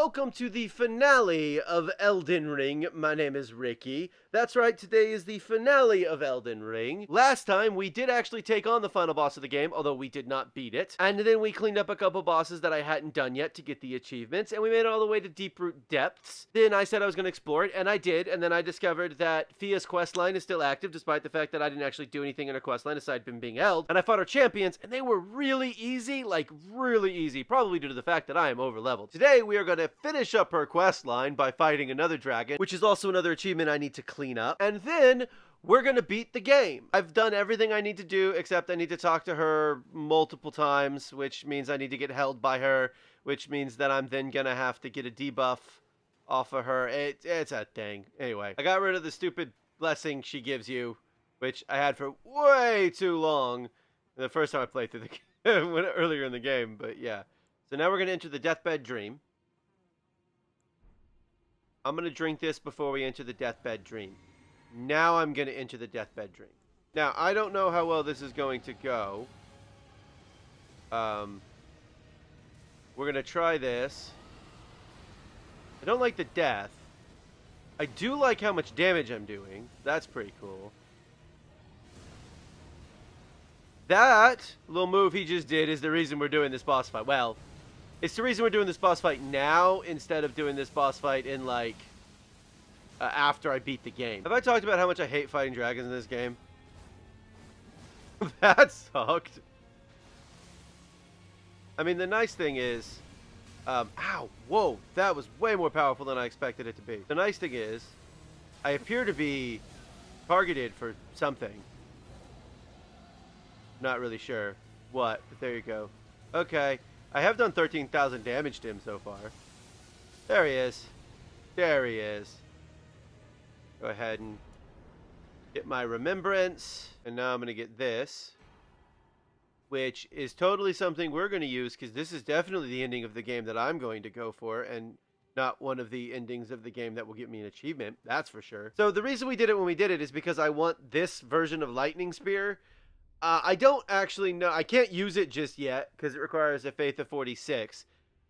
welcome to the finale of Elden Ring. My name is Ricky. That's right, today is the finale of Elden Ring. Last time, we did actually take on the final boss of the game, although we did not beat it. And then we cleaned up a couple bosses that I hadn't done yet to get the achievements, and we made it all the way to Deeproot Depths. Then I said I was going to explore it, and I did, and then I discovered that Fia's questline is still active, despite the fact that I didn't actually do anything in her questline aside from being held. And I fought her champions, and they were really easy, like really easy, probably due to the fact that I am over-leveled. Today, we are going to finish up her questline by fighting another dragon, which is also another achievement I need to clean up. And then we're going to beat the game. I've done everything I need to do, except I need to talk to her multiple times, which means I need to get held by her, which means that I'm then going to have to get a debuff off of her. It's a thing. Anyway, I got rid of the stupid blessing she gives you, which I had for way too long the first time I played through the game, earlier in the game, but yeah. So now we're going to enter the Deathbed Dream. I'm going to drink this before we enter the Deathbed Dream. Now I'm going to enter the Deathbed Dream. Now, I don't know how well this is going to go. We're going to try this. I don't like the death. I do like how much damage I'm doing. That's pretty cool. That little move he just did is the reason we're doing this boss fight. Well, it's the reason we're doing this boss fight now instead of doing this boss fight in, like, after I beat the game. Have I talked about how much I hate fighting dragons in this game? That sucked. I mean, the nice thing is... ow, whoa, that was way more powerful than I expected it to be. The nice thing is, I appear to be targeted for something. Not really sure what, but there you go. Okay. I have done 13,000 damage to him so far. There he is. There he is. Go ahead and get my remembrance. And now I'm going to get this, which is totally something we're going to use, because this is definitely the ending of the game that I'm going to go for, and not one of the endings of the game that will get me an achievement. That's for sure. So the reason we did it when we did it is because I want this version of Lightning Spear. I don't actually know. I can't use it just yet because it requires a Faith of 46.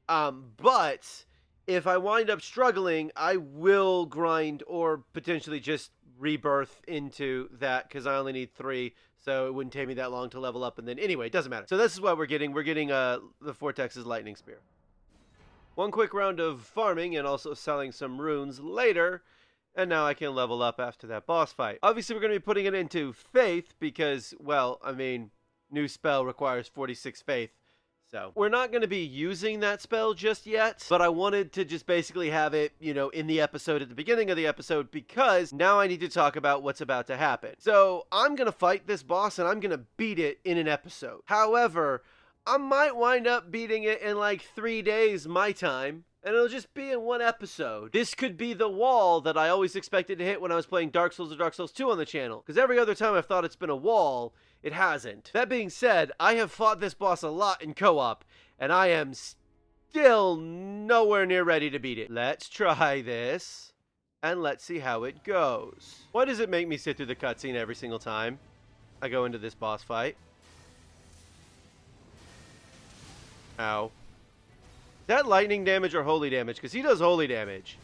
But if I wind up struggling, I will grind or potentially just rebirth into that because I only need 3. So it wouldn't take me that long to level up. And then anyway, it doesn't matter. So this is what we're getting. We're getting the Vortex's Lightning Spear. One quick round of farming and also selling some runes later. And now I can level up after that boss fight. Obviously, we're going to be putting it into Faith because, well, I mean, new spell requires 46 Faith. So we're not going to be using that spell just yet, but I wanted to just basically have it, you know, in the episode at the beginning of the episode because now I need to talk about what's about to happen. So I'm going to fight this boss and I'm going to beat it in an episode. However, I might wind up beating it in like 3 days my time. And it'll just be in one episode. This could be the wall that I always expected to hit when I was playing Dark Souls or Dark Souls 2 on the channel. Because every other time I've thought it's been a wall, it hasn't. That being said, I have fought this boss a lot in co-op, and I am still nowhere near ready to beat it. Let's try this, and let's see how it goes. Why does it make me sit through the cutscene every single time I go into this boss fight? Ow. Is that lightning damage or holy damage? Because he does holy damage.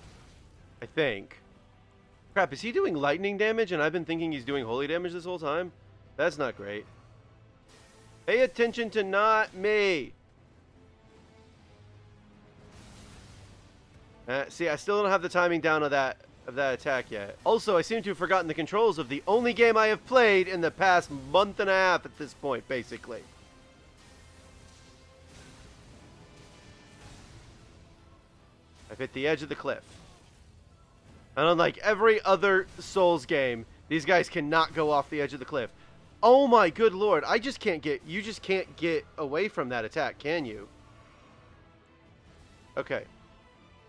I think. Crap, is he doing lightning damage and I've been thinking he's doing holy damage this whole time? That's not great. Pay attention to not me. See, I still don't have the timing down of that attack yet. Also, I seem to have forgotten the controls of the only game I have played in the past month and a half at this point, basically. I've hit the edge of the cliff. And unlike every other Souls game, these guys cannot go off the edge of the cliff. Oh my good lord, you just can't get away from that attack, can you? Okay.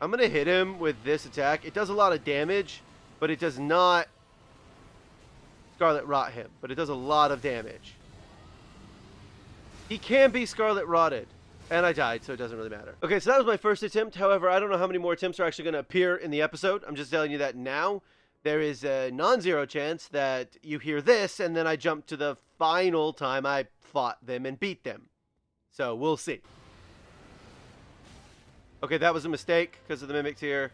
I'm going to hit him with this attack. It does a lot of damage, but it does not Scarlet Rot him, but it does a lot of damage. He can be Scarlet Rotted. And I died, so it doesn't really matter. Okay, so that was my first attempt. However, I don't know how many more attempts are actually going to appear in the episode. I'm just telling you that now. There is a non-zero chance that you hear this, and then I jump to the final time I fought them and beat them. So, we'll see. Okay, that was a mistake because of the Mimic Tier.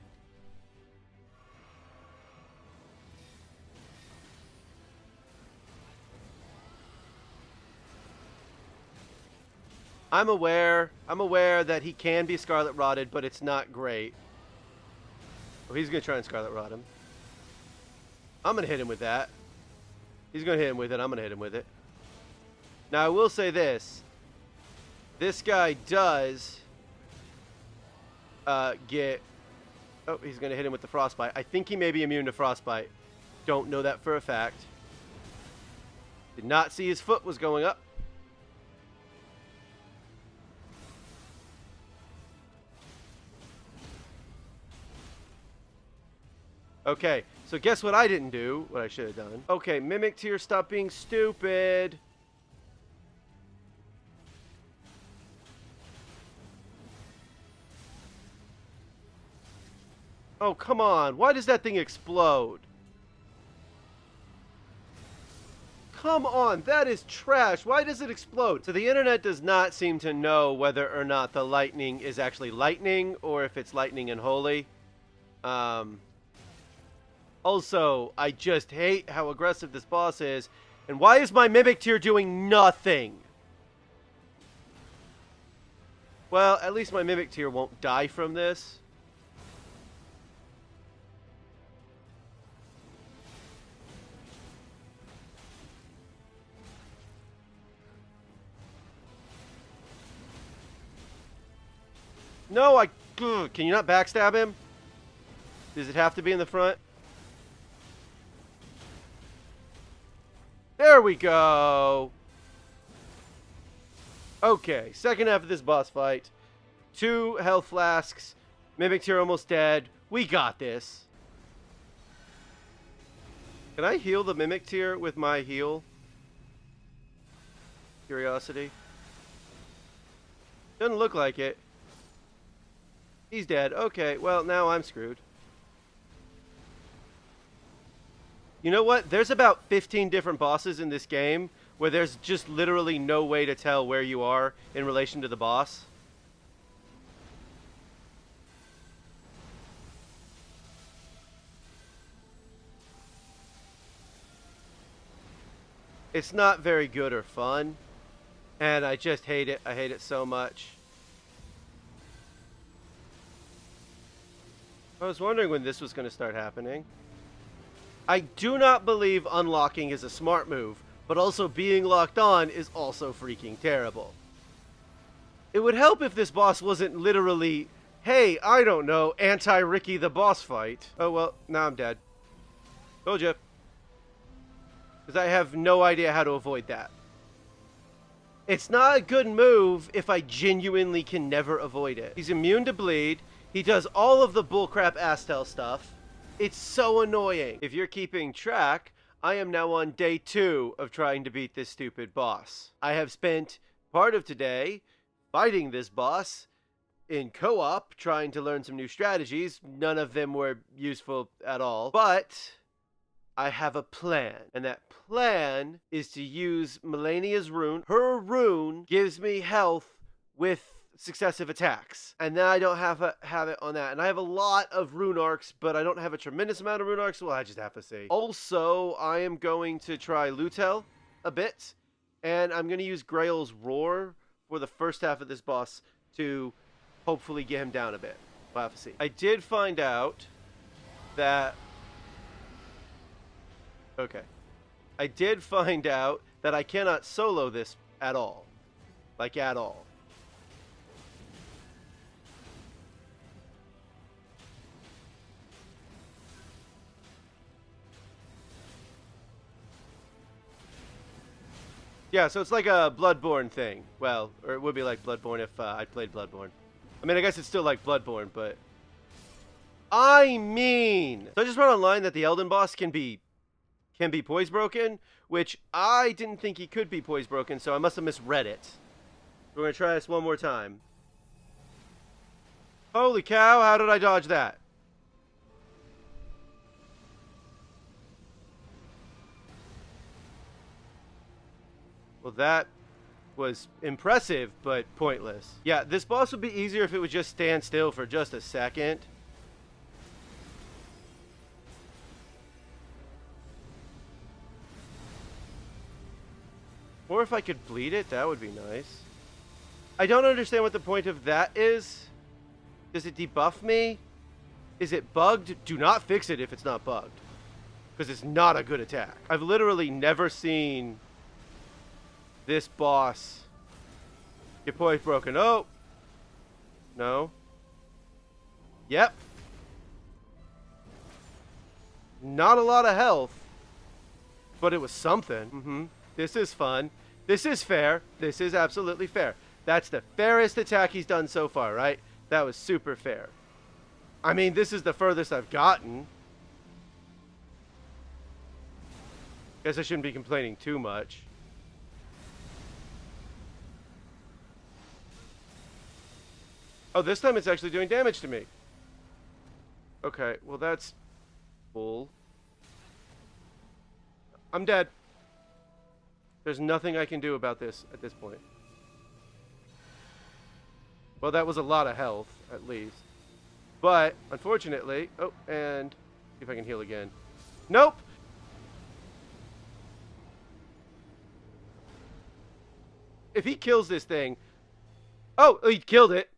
I'm aware that he can be Scarlet Rotted, but it's not great. Oh, he's going to try and Scarlet Rot him. I'm going to hit him with that. He's going to hit him with it. I'm going to hit him with it. Now, I will say this. This guy does get... Oh, he's going to hit him with the Frostbite. I think he may be immune to Frostbite. Don't know that for a fact. Did not see his foot was going up. Okay, so guess what I didn't do? What I should have done. Okay, Mimic Tier, stop being stupid. Oh, come on. Why does that thing explode? Come on, that is trash. Why does it explode? So the internet does not seem to know whether or not the lightning is actually lightning or if it's lightning and holy. Also, I just hate how aggressive this boss is. And why is my Mimic Tier doing nothing? Well, at least my Mimic Tier won't die from this. No, can you not backstab him? Does it have to be in the front? There we go. Okay, second half of this boss fight. 2 health flasks. Mimic Tier almost dead. We got this. Can I heal the Mimic Tier with my heal? Curiosity. Doesn't look like it. He's dead. Okay, well, now I'm screwed. You know what? There's about 15 different bosses in this game where there's just literally no way to tell where you are in relation to the boss. It's not very good or fun, and I just hate it. I hate it so much. I was wondering when this was going to start happening. I do not believe unlocking is a smart move, but also being locked on is also freaking terrible. It would help if this boss wasn't literally, hey, I don't know, anti-Ricky the boss fight. Oh well, now I'm dead. Told you. Because I have no idea how to avoid that. It's not a good move if I genuinely can never avoid it. He's immune to bleed. He does all of the bullcrap Astel stuff. It's so annoying. If you're keeping track, I am now on day 2 of trying to beat this stupid boss. I have spent part of today fighting this boss in co-op, trying to learn some new strategies. None of them were useful at all. But I have a plan, and that plan is to use Melania's rune. Her rune gives me health with successive attacks, and then I don't have it on that. And I have a lot of rune arcs, but I don't have a tremendous amount of rune arcs. Well, I just have to see. Also, I am going to try Lutel a bit, and I'm going to use Grail's Roar for the first half of this boss to hopefully get him down a bit. We'll have to see. I did find out that... Okay. I did find out that I cannot solo this at all. Like, at all. Yeah, so it's like a Bloodborne thing. Well, or it would be like Bloodborne if I played Bloodborne. I mean, I guess it's still like Bloodborne, but... I mean... So I just read online that the Elden boss can be poise broken, which I didn't think he could be poise broken, so I must have misread it. We're going to try this one more time. Holy cow, how did I dodge that? Well, that was impressive, but pointless. Yeah, this boss would be easier if it would just stand still for just a second. Or if I could bleed it, that would be nice. I don't understand what the point of that is. Does it debuff me? Is it bugged? Do not fix it if it's not bugged. Because it's not a good attack. I've literally never seen this boss get point broken. Oh! No. Yep. Not a lot of health. But it was something. This is fun. This is fair. This is absolutely fair. That's the fairest attack he's done so far, right? That was super fair. I mean, this is the furthest I've gotten. Guess I shouldn't be complaining too much. Oh, this time it's actually doing damage to me. Okay, well that's cool. I'm dead. There's nothing I can do about this at this point. Well, that was a lot of health, at least. But, unfortunately... Oh, and... see if I can heal again. Nope! If he kills this thing... Oh, he killed it!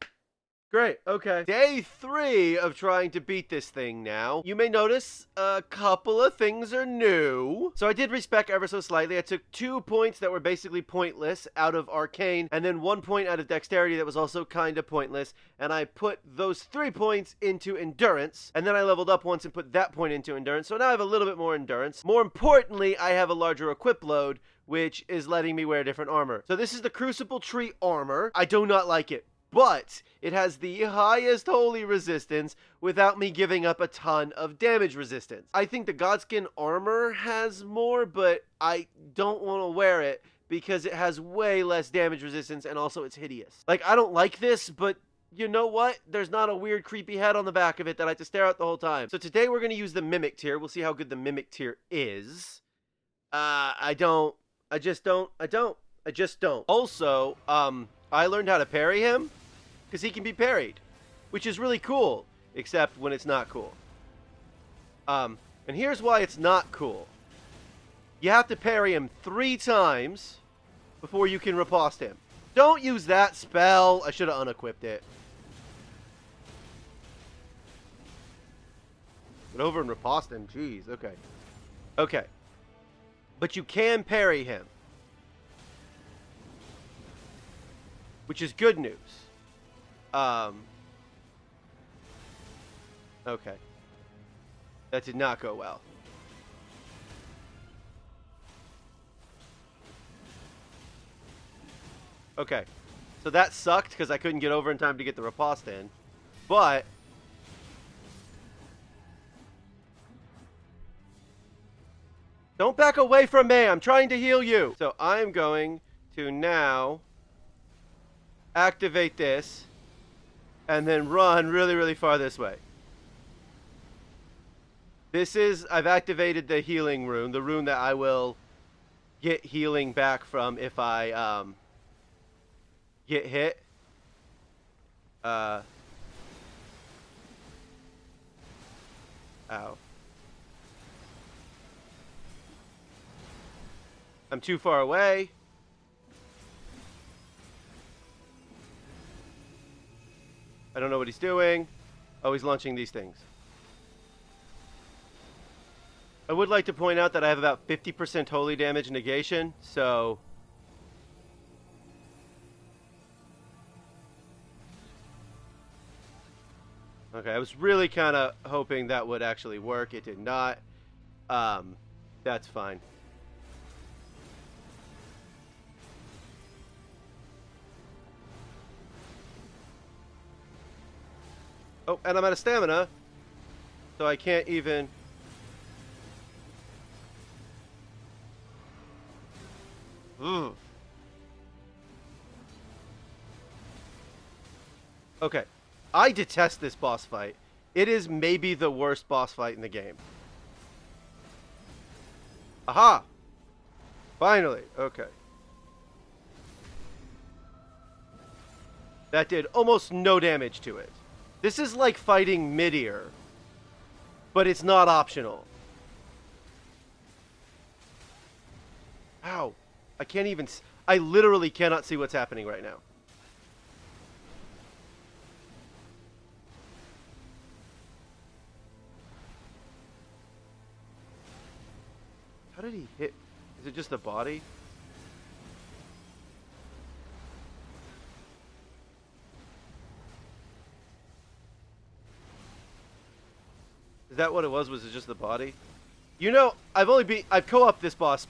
Great, okay. Day 3 of trying to beat this thing now. You may notice a couple of things are new. So I did respec ever so slightly. I took 2 points that were basically pointless out of Arcane, and then 1 point out of Dexterity that was also kind of pointless, and I put those 3 points into Endurance, and then I leveled up once and put that point into Endurance, so now I have a little bit more Endurance. More importantly, I have a larger equip load, which is letting me wear different armor. So this is the Crucible Tree armor. I do not like it. But it has the highest holy resistance without me giving up a ton of damage resistance. I think the Godskin armor has more, but I don't want to wear it because it has way less damage resistance and also it's hideous. Like, I don't like this, but you know what? There's not a weird creepy head on the back of it that I have to stare at the whole time. So today we're going to use the Mimic tier. We'll see how good the Mimic tier is. I just don't. Also, I learned how to parry him. Because he can be parried, which is really cool, except when it's not cool. And here's why it's not cool. You have to parry him 3 times before you can riposte him. Don't use that spell. I should have unequipped it. Get over and riposte him. Jeez, okay. Okay. But you can parry him. Which is good news. Okay. That did not go well. Okay. So that sucked because I couldn't get over in time to get the riposte in. But... don't back away from me. I'm trying to heal you. So I'm going to now activate this. And then run really, really far this way. This is... I've activated the healing rune. The rune that I will get healing back from if I get hit. Ow. I'm too far away. I don't know what he's doing. Oh, he's launching these things. I would like to point out that I have about 50% holy damage negation, so... okay, I was really kind of hoping that would actually work. It did not. That's fine. Oh, and I'm out of stamina, so I can't even... Ugh. Okay, I detest this boss fight. It is maybe the worst boss fight in the game. Aha! Finally, okay. That did almost no damage to it. This is like fighting mid-ear, but it's not optional. Ow. I can't even... I literally cannot see what's happening right now. How did he hit? Is it just the body? Is that what it was? Was it just the body? You know, I've co-opted this boss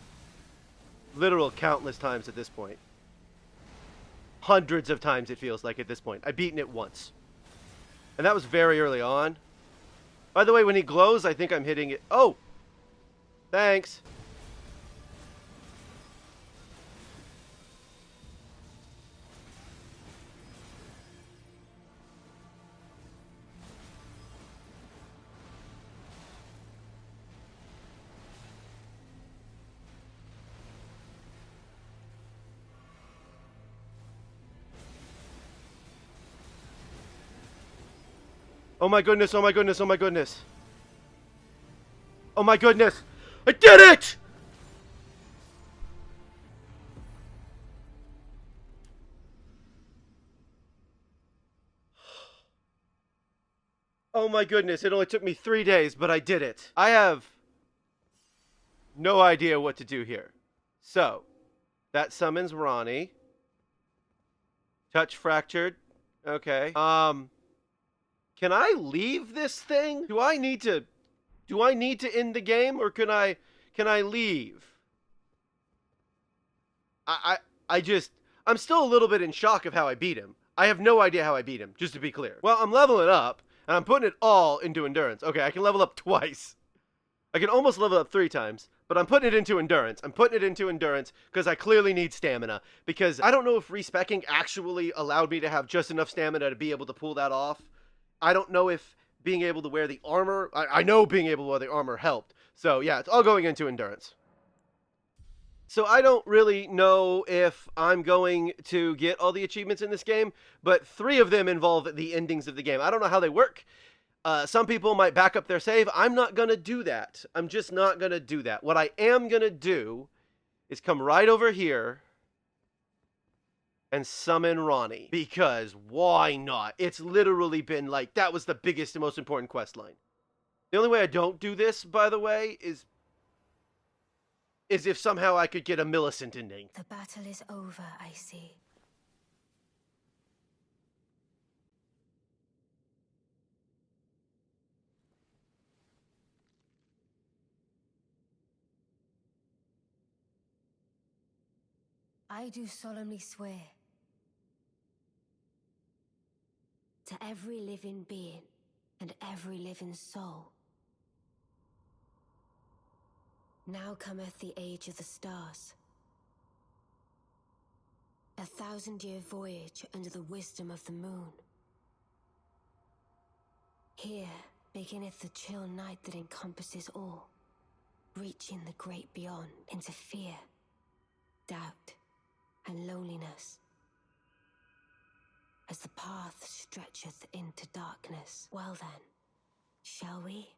literal countless times at this point. Hundreds of times it feels like at this point. I've beaten it once. And that was very early on. By the way, when he glows, I think I'm hitting it. Oh! Thanks. Oh my goodness, oh my goodness, oh my goodness. Oh my goodness! I did it! Oh my goodness, it only took me 3 days, but I did it. I have no idea what to do here. So, that summons Ronnie. Touch fractured. Okay. Can I leave this thing? Do I need to end the game, or can I leave? I'm still a little bit in shock of how I beat him. I have no idea how I beat him, just to be clear. Well, I'm leveling up, and I'm putting it all into endurance. Okay, I can level up twice. I can almost level up 3 times, but I'm putting it into endurance. I'm putting it into endurance because I clearly need stamina. Because I don't know if respeccing actually allowed me to have just enough stamina to be able to pull that off. I don't know if being able to wear the armor... I know being able to wear the armor helped. So, yeah, it's all going into endurance. So I don't really know if I'm going to get all the achievements in this game, but 3 of them involve the endings of the game. I don't know how they work. Some people might back up their save. I'm not going to do that. I'm just not going to do that. What I am going to do is come right over here and summon Ronnie. Because why not? It's literally been like, that was the biggest and most important quest line. The only way I don't do this, by the way, is if somehow I could get a Millicent ending. The battle is over, I see. I do solemnly swear to every living being and every living soul. Now cometh the age of the stars. 1,000-year voyage under the wisdom of the moon. Here beginneth the chill night that encompasses all, reaching the great beyond into fear, doubt, and loneliness. As the path stretcheth into darkness. Well then, shall we?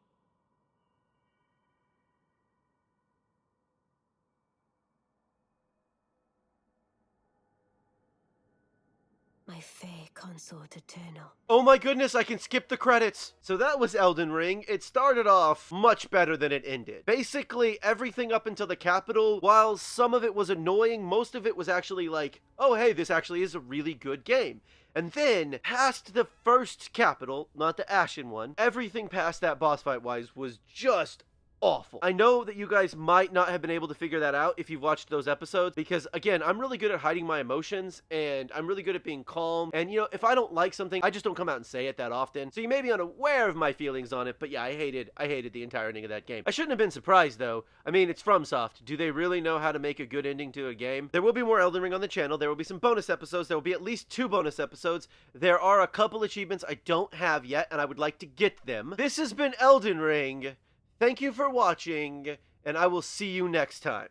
My fair consort eternal. Oh my goodness, I can skip the credits. So that was Elden Ring. It started off much better than it ended. Basically, everything up until the capital, while some of it was annoying, most of it was actually like, oh hey, this actually is a really good game. And then, past the first capital, not the Ashen one, everything past that boss fight-wise was just awful. I know that you guys might not have been able to figure that out if you've watched those episodes, because again, I'm really good at hiding my emotions, and I'm really good at being calm, and you know, if I don't like something, I just don't come out and say it that often, so you may be unaware of my feelings on it, but yeah, I hated the entire ending of that game. I shouldn't have been surprised though. I mean, it's FromSoft. Do they really know how to make a good ending to a game? There will be more Elden Ring on the channel. There will be some bonus episodes. There will be at least 2 bonus episodes. There are a couple achievements I don't have yet, and I would like to get them. This has been Elden Ring. Thank you for watching, and I will see you next time.